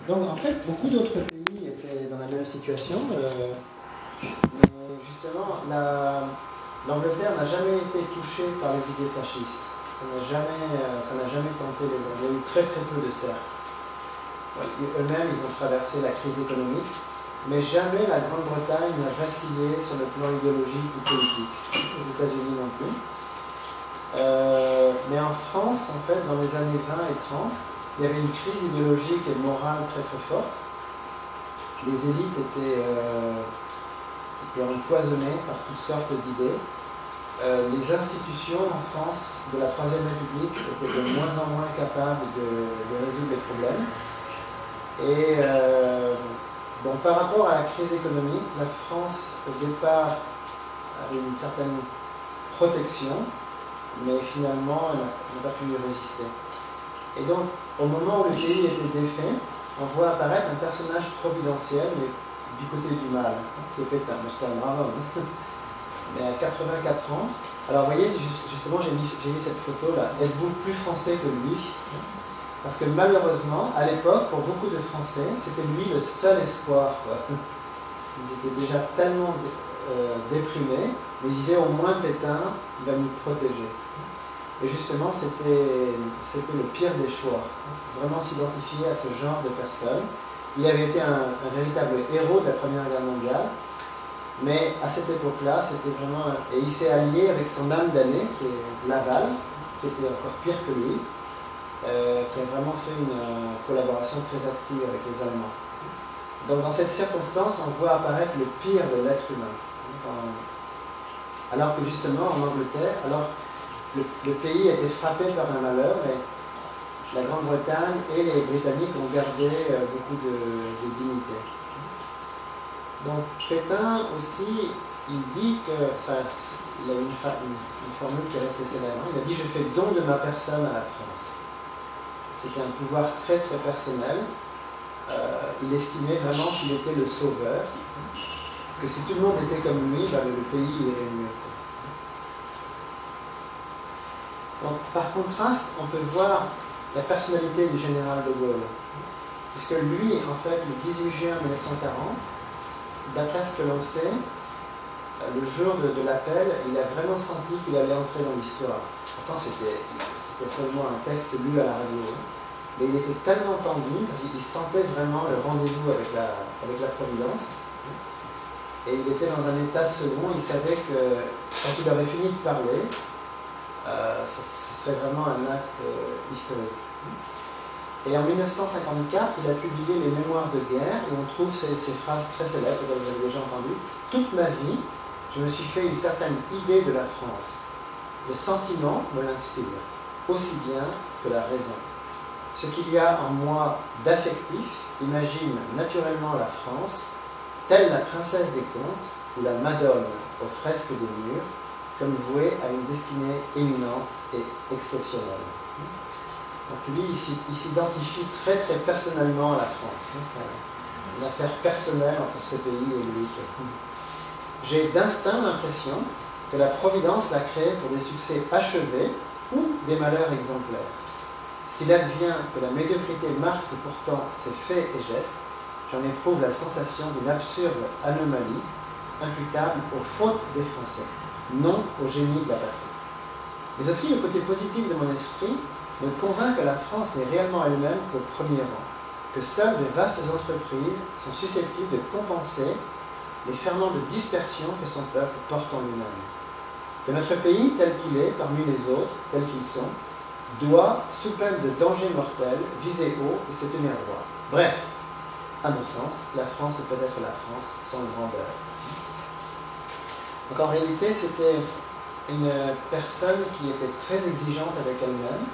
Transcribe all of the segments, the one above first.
Donc en fait, beaucoup d'autres pays étaient dans la même situation. Mais justement, l'Angleterre n'a jamais été touchée par les idées fascistes. Ça n'a jamais tenté les Anglais. Il y a eu très peu de cercles. Eux-mêmes, ils ont traversé la crise économique, mais jamais la Grande-Bretagne n'a vacillé sur le plan idéologique ou politique. Les États-Unis non plus. Mais en France, en fait, dans les années 20 et 30, il y avait une crise idéologique et morale très forte. Les élites étaient empoisonnées par toutes sortes d'idées. Les institutions en France de la Troisième République étaient de moins en moins capables de résoudre les problèmes. Et bon, par rapport à la crise économique, la France, au départ, avait une certaine protection, mais finalement, elle n'a pas pu y résister. Et donc, au moment où le pays était défait, on voit apparaître un personnage providentiel, mais du côté du mal, qui est Pétain. C'était un brave homme. Mais à 84 ans, alors vous voyez, justement, j'ai mis cette photo-là. Êtes-vous plus français que lui? Parce que malheureusement, à l'époque, pour beaucoup de Français, c'était lui le seul espoir, quoi. Ils étaient déjà tellement déprimés, mais ils disaient au moins Pétain, il va nous protéger. Et justement, c'était le pire des choix. C'est vraiment s'identifier à ce genre de personne. Il avait été un véritable héros de la Première Guerre mondiale. Mais à cette époque-là, c'était vraiment... Et il s'est allié avec son âme damnée, qui est Laval, qui était encore pire que lui, qui a vraiment fait une collaboration très active avec les Allemands. Donc dans cette circonstance, on voit apparaître le pire de l'être humain. Alors que justement, en Angleterre, le pays a été frappé par un malheur, mais la Grande-Bretagne et les Britanniques ont gardé beaucoup de dignité. Donc Pétain aussi, il dit que, enfin, il a une formule qui est restée célèbre, il a dit « je fais don de ma personne à la France ». C'était un pouvoir très personnel, il estimait vraiment qu'il était le sauveur, que si tout le monde était comme lui, ben, le pays irait mieux. Donc par contraste, on peut voir la personnalité du général de Gaulle, puisque lui, en fait, le 18 juin 1940, d'après ce que l'on sait, le jour de l'appel, il a vraiment senti qu'il allait entrer dans l'histoire. Pourtant, c'était seulement un texte lu à la radio. Mais il était tellement tendu, parce qu'il sentait vraiment le rendez-vous avec la Providence. Et il était dans un état second, il savait que quand il aurait fini de parler, ce serait vraiment un acte historique. Et en 1954, il a publié les Mémoires de guerre, et on trouve ces phrases très célèbres, que vous avez déjà entendues. « Toute ma vie, je me suis fait une certaine idée de la France. Le sentiment me l'inspire, aussi bien que la raison. Ce qu'il y a en moi d'affectif imagine naturellement la France, telle la princesse des contes ou la Madone aux fresques des murs, comme vouée à une destinée éminente et exceptionnelle. » Donc lui, il s'identifie très personnellement à la France. C'est une affaire personnelle entre ce pays et lui. J'ai d'instinct l'impression que la Providence l'a créé pour des succès achevés ou des malheurs exemplaires. S'il advient que la médiocrité marque pourtant ses faits et gestes, j'en éprouve la sensation d'une absurde anomalie imputable aux fautes des Français, non au génie de la patrie. Mais aussi le côté positif de mon esprit me convainc que la France n'est réellement elle-même qu'au premier rang, que seules de vastes entreprises sont susceptibles de compenser les ferments de dispersion que son peuple porte en lui-même. Que notre pays, tel qu'il est, parmi les autres, tels qu'ils sont, doit, sous peine de danger mortel, viser haut et se tenir droit. Bref, à mon sens, la France ne peut être la France sans grandeur. Donc en réalité, c'était une personne qui était très exigeante avec elle-même.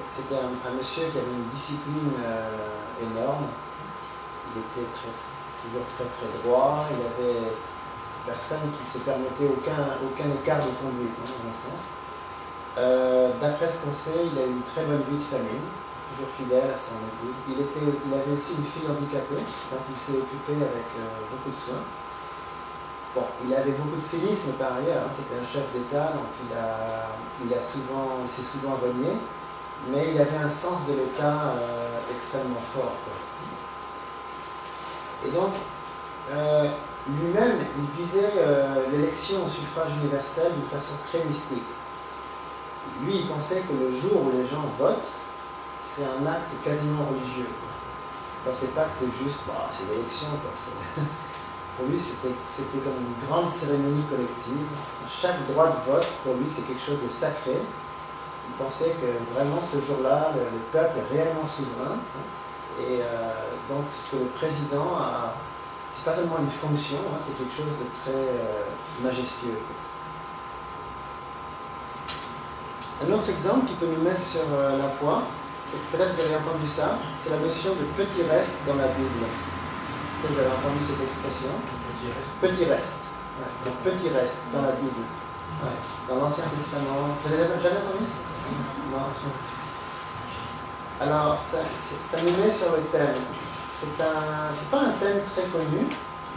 C'était un monsieur qui avait une discipline énorme. Il était toujours très droit. Il avait personne qui se permettait aucun écart de conduite, dans un sens. D'après ce qu'on sait, il a eu une très bonne vie de famille, toujours fidèle à son épouse. Il avait aussi une fille handicapée, dont il s'est occupé avec beaucoup de soin. Bon, il avait beaucoup de cynisme par ailleurs, c'était un chef d'État, donc il s'est souvent renié, mais il avait un sens de l'État extrêmement fort, quoi. Et donc, lui-même, il visait l'élection au suffrage universel d'une façon très mystique. Lui, il pensait que le jour où les gens votent, c'est un acte quasiment religieux. Il ne pensait pas que c'est juste, bah, c'est l'élection, quoi. Pour lui, c'était comme une grande cérémonie collective. Chaque droit de vote, pour lui, c'est quelque chose de sacré. Il pensait que vraiment, ce jour-là, le peuple est réellement souverain. Et donc, que le président a... C'est pas seulement une fonction, hein, c'est quelque chose de très majestueux. Un autre exemple qui peut nous mettre sur la foi, c'est peut-être vous avez entendu ça, c'est la notion de petit reste dans la Bible. Vous avez entendu cette expression? Petit reste. Ouais, donc petit reste dans la Bible. Ouais. Dans l'Ancien Testament. Vous avez jamais entendu ça? Non. Alors, ça nous met sur le thème. C'est pas un thème très connu,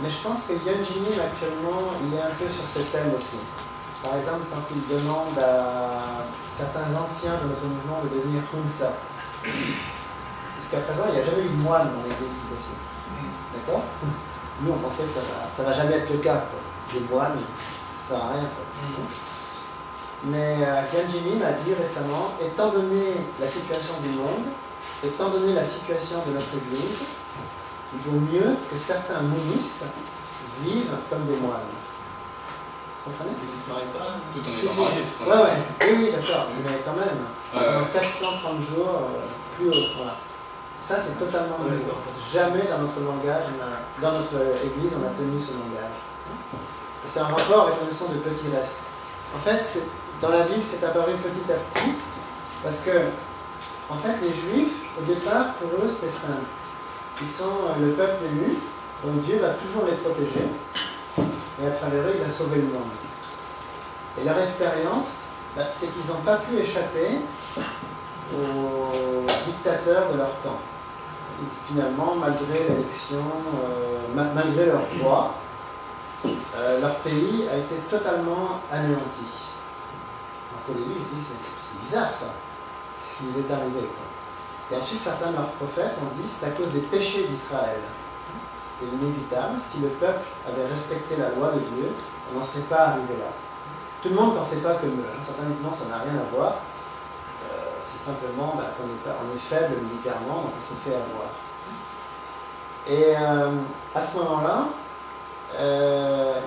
mais je pense que Hyun Jin Lim actuellement, il est un peu sur ce thème aussi. Par exemple, quand il demande à certains anciens de notre mouvement de devenir Hunsa. Jusqu'à présent, il n'y a jamais eu de moine dans l'église ici. D'accord? Nous, on pensait que ça va jamais être le cas, quoi. Des moines, ça ne sert à rien, quoi. Mais Hyun Jin Lim a dit récemment, étant donné la situation du monde, étant donné la situation de notre église, il vaut mieux que certains monistes vivent comme des moines. Vous comprenez? Ils ne se marient pas, tout en Si, étant si. mariés. Oui, d'accord, mais quand même. Dans 430 jours, plus haut. Voilà. Ça, c'est totalement nouveau. Jamais dans notre langage, dans notre église, on a tenu ce langage. C'est un rapport avec la notion de petit reste. En fait, dans la Bible, c'est apparu petit à petit, parce que, en fait, les Juifs, au départ, pour eux, c'était simple. Ils sont le peuple élu, donc Dieu va toujours les protéger, et à travers eux, il va sauver le monde. Et leur expérience, c'est qu'ils n'ont pas pu échapper aux dictateurs de leur temps. Et finalement, malgré l'élection, malgré leur roi, leur pays a été totalement anéanti. Donc au début, ils se disent, mais c'est bizarre ça, qu'est-ce qui nous est arrivé, quoi. Et ensuite, certains de leurs prophètes ont dit, c'est à cause des péchés d'Israël. C'était inévitable. Si le peuple avait respecté la loi de Dieu, on n'en serait pas arrivé là. Tout le monde ne pensait pas comme eux. Certains disent non, ça n'a rien à voir. C'est simplement qu'on est faible militairement, donc on s'est fait avoir. Et à ce moment-là,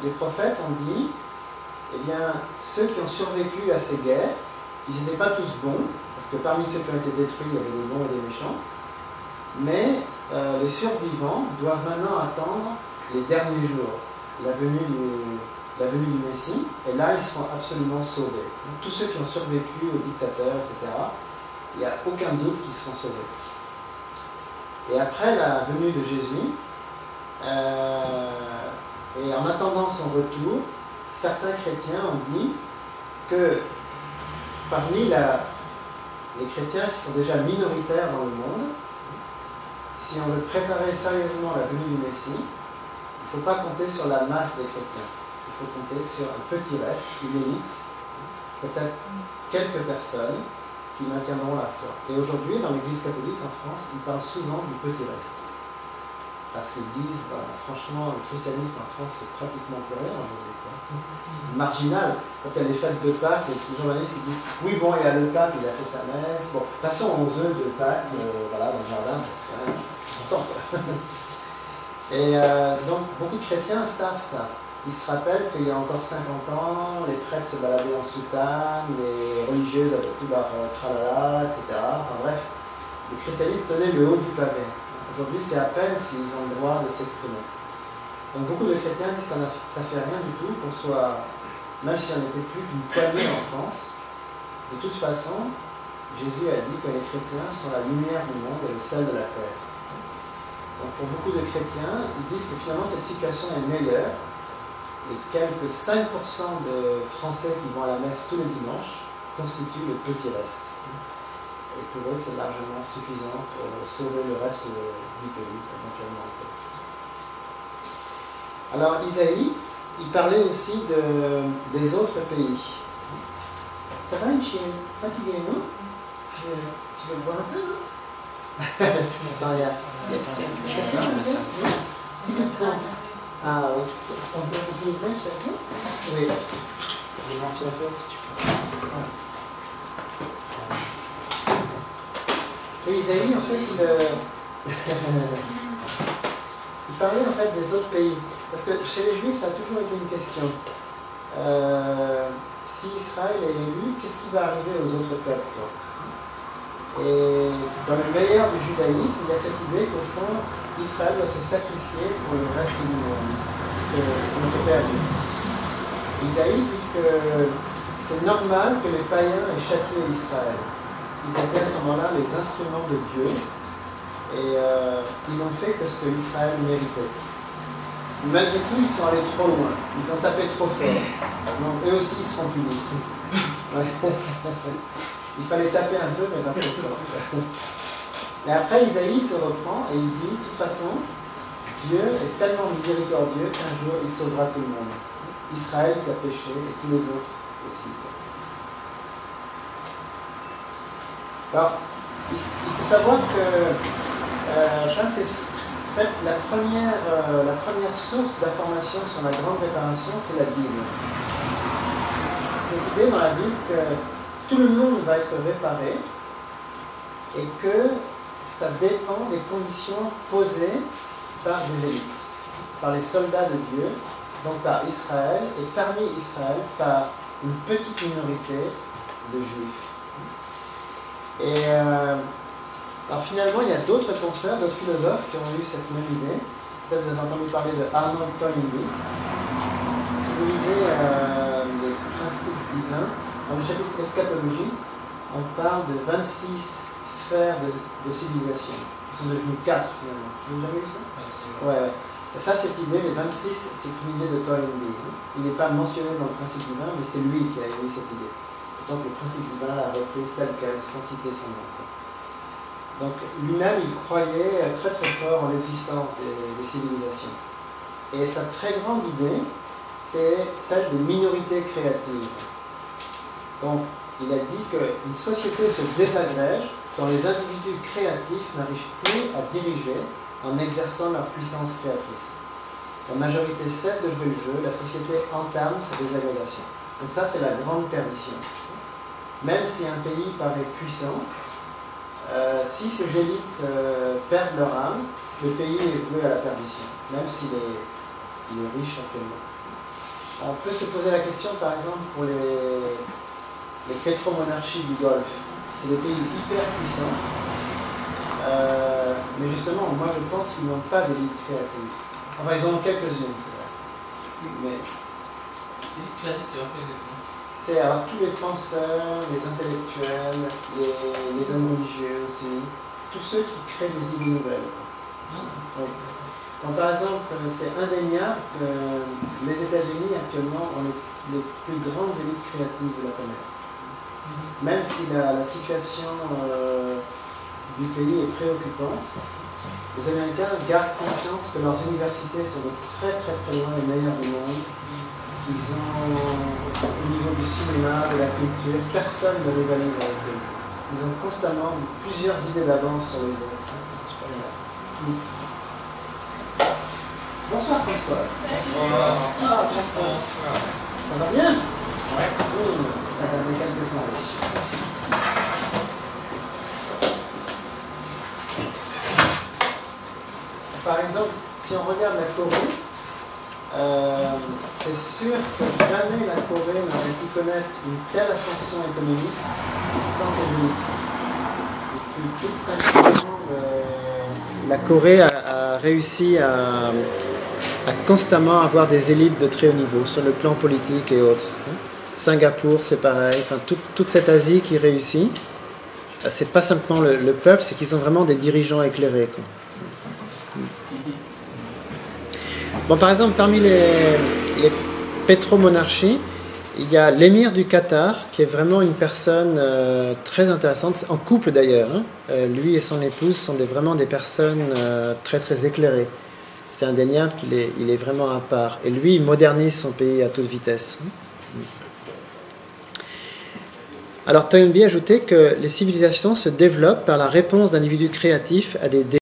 les prophètes ont dit, eh bien, ceux qui ont survécu à ces guerres, ils n'étaient pas tous bons, parce que parmi ceux qui ont été détruits, il y avait des bons et des méchants, mais les survivants doivent maintenant attendre les derniers jours, la venue du Messie, et là ils seront absolument sauvés. Donc, tous ceux qui ont survécu aux dictateurs, etc., il n'y a aucun doute qu'ils seront sauvés. Et après la venue de Jésus, et en attendant son retour, certains chrétiens ont dit que parmi les chrétiens qui sont déjà minoritaires dans le monde, si on veut préparer sérieusement la venue du Messie, il ne faut pas compter sur la masse des chrétiens. Il faut compter sur un petit reste, une élite, peut-être quelques personnes qui maintiendront la foi. Et aujourd'hui, dans l'Église catholique en France, ils parlent souvent du petit reste. Parce qu'ils disent, franchement, le christianisme en France, c'est pratiquement plus rien aujourd'hui. Marginal. Quand il y a les fêtes de Pâques, les journalistes ils disent, oui, bon, il y a le pape, il a fait sa messe. Bon, passons aux œufs de Pâques, voilà, dans le jardin, ça c'est quand même important. Et donc, beaucoup de chrétiens savent ça. Ils se rappellent qu'il y a encore 50 ans, les prêtres se baladaient en soutane, les religieuses avaient tout leur tralala, etc. Enfin bref, le christianisme tenait le haut du pavé. Aujourd'hui, c'est à peine s'ils ont le droit de s'exprimer. Donc beaucoup de chrétiens disent que ça ne fait rien du tout qu'on soit, même si on n'était plus qu'une poignée en France, de toute façon, Jésus a dit que les chrétiens sont la lumière du monde et le sel de la terre. Donc pour beaucoup de chrétiens, ils disent que finalement cette situation est meilleure et quelques 5% de Français qui vont à la messe tous les dimanches constituent le petit reste. Et pour eux, c'est largement suffisant pour sauver le reste du pays, éventuellement. Alors, Isaïe, il parlait aussi des autres pays. Ça va, tu es fatigué, non? Tu veux boire un peu, non? Attends, il y a... Je mets ça. Ah oui. On peut ouvrir, c'est bon? Oui. Le ventilateur, si tu peux. Oui, Isaïe, en fait, il parlait en fait des autres pays. Parce que chez les Juifs, ça a toujours été une question. Si Israël est élu, qu'est-ce qui va arriver aux autres peuples, quoi? Et dans le meilleur du judaïsme, il y a cette idée qu'au fond, Israël doit se sacrifier pour le reste du monde. C'est notre père dit. Isaïe dit que c'est normal que les païens aient châtié Israël. Ils étaient à ce moment-là les instruments de Dieu et ils n'ont fait que ce que Israël méritait. Malgré tout, ils sont allés trop loin. Ils ont tapé trop fort. Donc, eux aussi, ils seront punis. Ouais. Il fallait taper un peu, mais pas trop fort. Et après, Isaïe se reprend et il dit, de toute façon, Dieu est tellement miséricordieux qu'un jour, il sauvera tout le monde. Israël qui a péché et tous les autres aussi. Alors, il faut savoir que ça, c'est en fait la première source d'information sur la grande réparation, c'est la Bible. Cette idée dans la Bible que tout le monde va être réparé et que ça dépend des conditions posées par des élites, par les soldats de Dieu, donc par Israël, et parmi Israël, par une petite minorité de Juifs. Et alors finalement, il y a d'autres penseurs, d'autres philosophes qui ont eu cette même idée. Peut-être vous avez entendu parler de Arnold Toynbee. Si vous lisez les principes divins, dans le chapitre eschatologie, on parle de 26 sphères de civilisation, qui sont devenues 4 finalement. Vous avez jamais vu ça? Ouais. Et ça, cette idée, les 26, c'est une idée de Toynbee. Il n'est pas mentionné dans le principe divin, mais c'est lui qui a émis cette idée. Donc le principe divin l'a reprise telle qu'elle, sans citer son nom. Donc lui-même, il croyait très très fort en l'existence des civilisations. Et sa très grande idée, c'est celle des minorités créatives. Donc il a dit qu'une société se désagrège quand les individus créatifs n'arrivent plus à diriger en exerçant leur puissance créatrice. La majorité cesse de jouer le jeu, la société entame sa désagrégation. Donc ça, c'est la grande perdition. Même si un pays paraît puissant, si ses élites perdent leur âme, le pays est voué à la perdition, même s'il est riche actuellement. On peut se poser la question, par exemple, pour les pétromonarchies du Golfe. C'est des pays hyper puissants, mais justement, moi je pense qu'ils n'ont pas d'élite créative. Enfin, ils en ont quelques-unes, c'est vrai. Mais... L'élite créative, c'est vrai que... C'est alors tous les penseurs, les intellectuels, les hommes religieux aussi, tous ceux qui créent des idées nouvelles. Oui. Donc, par exemple, c'est indéniable que les États-Unis actuellement ont les plus grandes élites créatives de la planète. Même si la situation du pays est préoccupante, les Américains gardent confiance que leurs universités sont de très très très loin les meilleures du monde. Ils ont, au niveau du cinéma, de la culture, personne ne rivalise avec eux. Ils ont constamment plusieurs idées d'avance sur les autres. Bonsoir François. Bonsoir. Ah, François. Ça va bien? Ouais. On va garder quelques secondes. Par exemple, si on regarde la Corée, c'est sûr que jamais la Corée n'aurait pu connaître une telle ascension économique sans ses élites. Depuis plus de 50 ans, la Corée a réussi à constamment avoir des élites de très haut niveau sur le plan politique et autres. Singapour, c'est pareil. Enfin, toute cette Asie qui réussit, c'est pas simplement le peuple, c'est qu'ils ont vraiment des dirigeants éclairés, quoi. Bon, par exemple, parmi les pétromonarchies, il y a l'émir du Qatar, qui est vraiment une personne très intéressante, en couple d'ailleurs. Hein. Lui et son épouse sont vraiment des personnes très très éclairées. C'est indéniable qu'il est vraiment à part. Et lui, il modernise son pays à toute vitesse. Alors Toynbee ajoutait que les civilisations se développent par la réponse d'individus créatifs à des